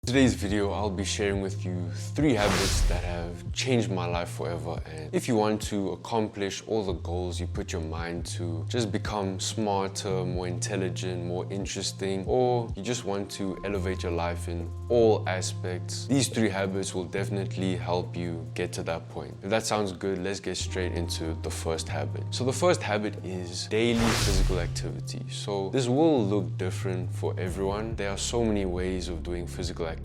Today's video, I'll be sharing with you 3 habits that have changed my life forever. And if you want to accomplish all the goals you put your mind to, just become smarter, more intelligent, more interesting, or you just want to elevate your life in all aspects, these 3 habits will definitely help you get to that point. If that sounds good, let's get straight into the first habit. So the first habit is daily physical activity. So this will look different for everyone. There are so many ways of doing physical activity,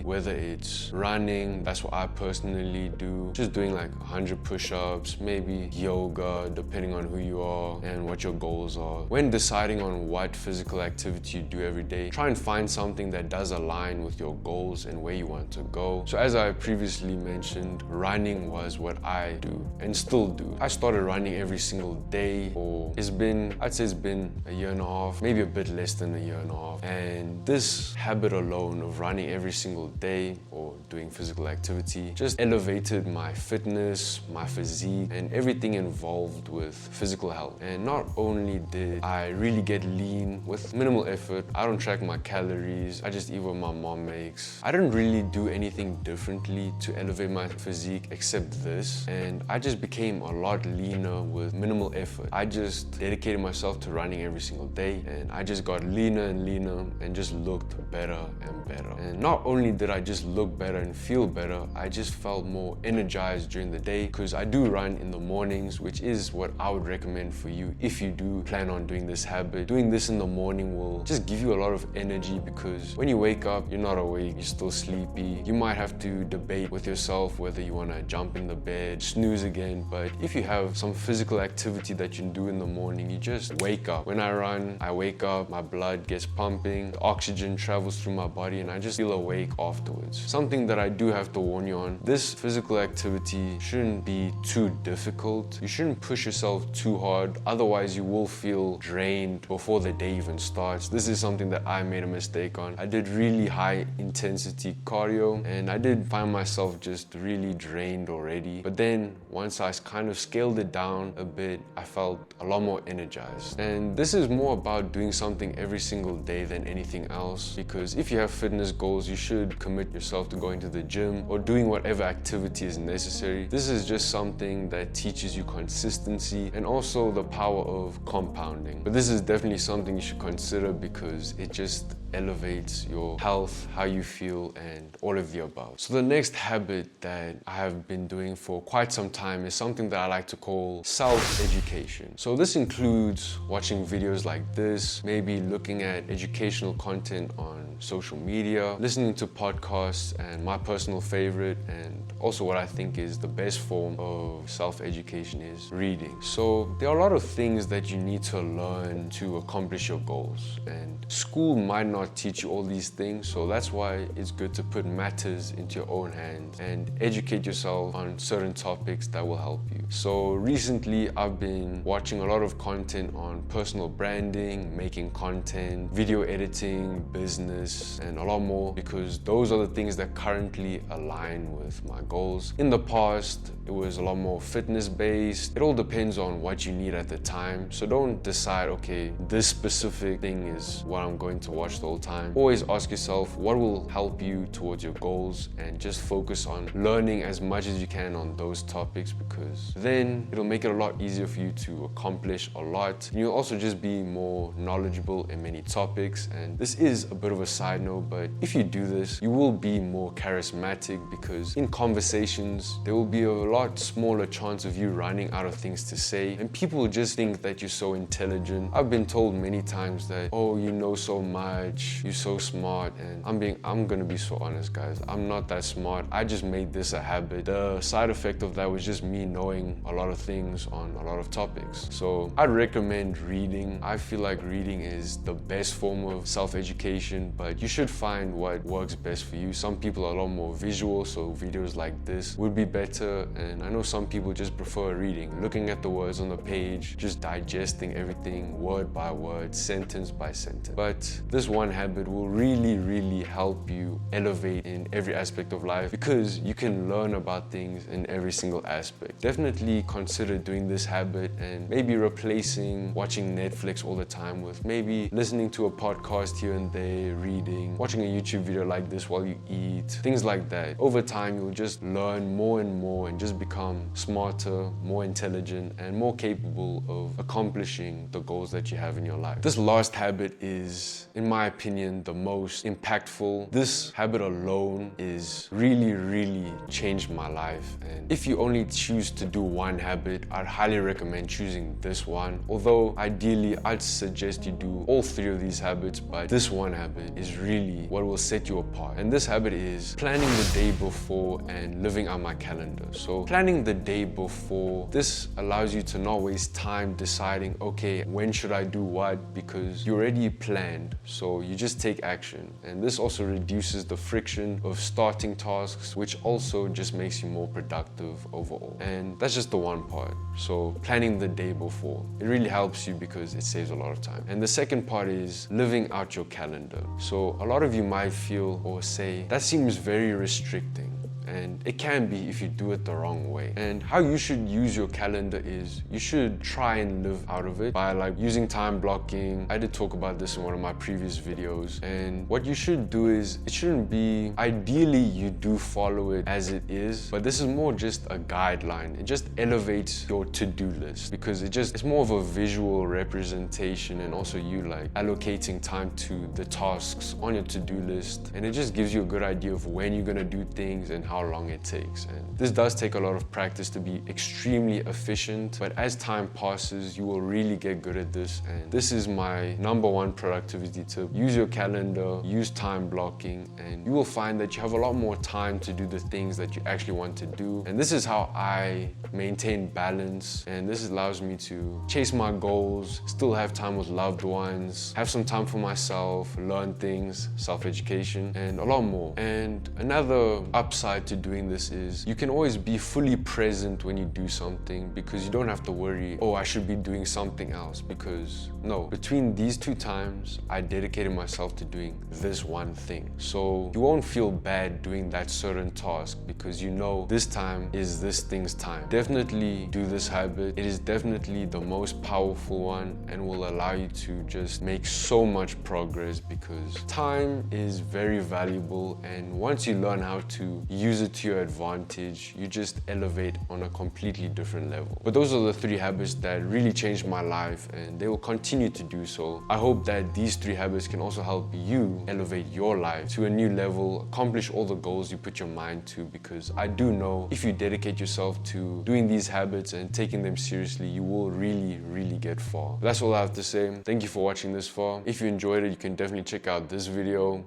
whether it's running, that's what I personally do, just doing like 100 push-ups, maybe yoga, depending on who you are and what your goals are. When deciding on what physical activity you do every day, try and find something that does align with your goals and where you want to go. So as I previously mentioned, running was what I do and still do. I started running every single day I'd say it's been a year and a half, maybe a bit less than a year and a half. And this habit alone of running every single day or doing physical activity just elevated my fitness, my physique, and everything involved with physical health. And not only did I really get lean with minimal effort, I don't track my calories, I just eat what my mom makes. I didn't really do anything differently to elevate my physique except this, and I just became a lot leaner with minimal effort. I just dedicated myself to running every single day, and I just got leaner and leaner and just looked better and better. And not only did I just look better and feel better, I just felt more energized during the day, because I do run in the mornings, which is what I would recommend for you if you do plan on doing this habit. Doing this in the morning will just give you a lot of energy, because when you wake up, you're not awake, you're still sleepy. You might have to debate with yourself whether you want to jump in the bed, snooze again. But if you have some physical activity that you can do in the morning, you just wake up. When I run, I wake up, my blood gets pumping, the oxygen travels through my body, and I just feel awake afterwards. Something that I do have to warn you on, this physical activity shouldn't be too difficult. You shouldn't push yourself too hard, otherwise you will feel drained before the day even starts. This is something that I made a mistake on. I did really high intensity cardio, and I did find myself just really drained already. But then once I kind of scaled it down a bit, I felt a lot more energized. And this is more about doing something every single day than anything else, because if you have fitness goals, you should commit yourself to going to the gym or doing whatever activity is necessary. This is just something that teaches you consistency and also the power of compounding. But this is definitely something you should consider, because it just elevates your health, how you feel, and all of the above. So the next habit that I have been doing for quite some time is something that I like to call self-education. So this includes watching videos like this, maybe looking at educational content on social media, listening to podcasts, and my personal favorite, and also what I think is the best form of self-education, is reading. So there are a lot of things that you need to learn to accomplish your goals, and school might not teach you all these things, so that's why it's good to put matters into your own hands and educate yourself on certain topics that will help you. So recently I've been watching a lot of content on personal branding, making content, video editing, business, and a lot more, because those are the things that currently align with my goals. In the past, it was a lot more fitness based. It all depends on what you need at the time. So don't decide, okay, this specific thing is what I'm going to watch the whole time. Always ask yourself what will help you towards your goals, and just focus on learning as much as you can on those topics, because then it'll make it a lot easier for you to accomplish a lot. And you'll also just be more knowledgeable in many topics. And this is a bit of a side note, but if you do this, you will be more charismatic, because in conversations, there will be a lot smaller chance of you running out of things to say, and people will just think that you're so intelligent. I've been told many times that, oh, you know so much, you're so smart, and I'm gonna be so honest, guys, I'm not that smart. I just made this a habit. The side effect of that was just me knowing a lot of things on a lot of topics. So I'd recommend reading. I feel like reading is the best form of self-education, but you should find what works best for you. Some people are a lot more visual, so videos like this would be better, and I know some people just prefer reading, looking at the words on the page, just digesting everything word by word, sentence by sentence. But this one one habit will really help you elevate in every aspect of life, because you can learn about things in every single aspect. Definitely consider doing this habit and maybe replacing watching Netflix all the time with maybe listening to a podcast here and there, reading, watching a YouTube video like this while you eat, things like that. Over time, you'll just learn more and more and just become smarter, more intelligent, and more capable of accomplishing the goals that you have in your life. This last habit is, in my opinion, the most impactful. This habit alone is really changed my life. And if you only choose to do one habit, I'd highly recommend choosing this one. Although ideally, I'd suggest you do all three of these habits, but this one habit is really what will set you apart. And this habit is planning the day before and living on my calendar. So planning the day before, this allows you to not waste time deciding, okay, when should I do what, because you already planned, so you just take action. And this also reduces the friction of starting tasks, which also just makes you more productive overall. And that's just the one part. So planning the day before, it really helps you because it saves a lot of time. And the second part is living out your calendar. So a lot of you might feel or say, that seems very restricting. And it can be if you do it the wrong way. And how you should use your calendar is you should try and live out of it by like using time blocking. I did talk about this in one of my previous videos. And what you should do is, it shouldn't be, ideally you do follow it as it is, but this is more just a guideline. It just elevates your to-do list because it's more of a visual representation, and also you like allocating time to the tasks on your to-do list. And it just gives you a good idea of when you're gonna do things and how long it takes. And this does take a lot of practice to be extremely efficient, but as time passes, you will really get good at this. And this is my number one productivity tip. Use your calendar, use time blocking, and you will find that you have a lot more time to do the things that you actually want to do. And this is how I maintain balance, and this allows me to chase my goals, still have time with loved ones, have some time for myself, learn things, self-education, and a lot more. And another upside to doing this is you can always be fully present when you do something, because you don't have to worry, oh, I should be doing something else, because no, between these two times, I dedicated myself to doing this one thing. So you won't feel bad doing that certain task because you know this time is this thing's time. Definitely do this habit. It is definitely the most powerful one and will allow you to just make so much progress, because time is very valuable, and once you learn how to use it to your advantage, you just elevate on a completely different level. But those are the three habits that really changed my life, and they will continue to do so. I hope that these three habits can also help you elevate your life to a new level, accomplish all the goals you put your mind to, because I do know if you dedicate yourself to doing these habits and taking them seriously, you will really get far. That's all I have to say. Thank you for watching this far. If you enjoyed it, you can definitely check out this video,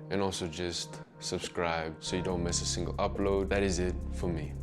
and also just subscribe so you don't miss a single upload. That is it for me.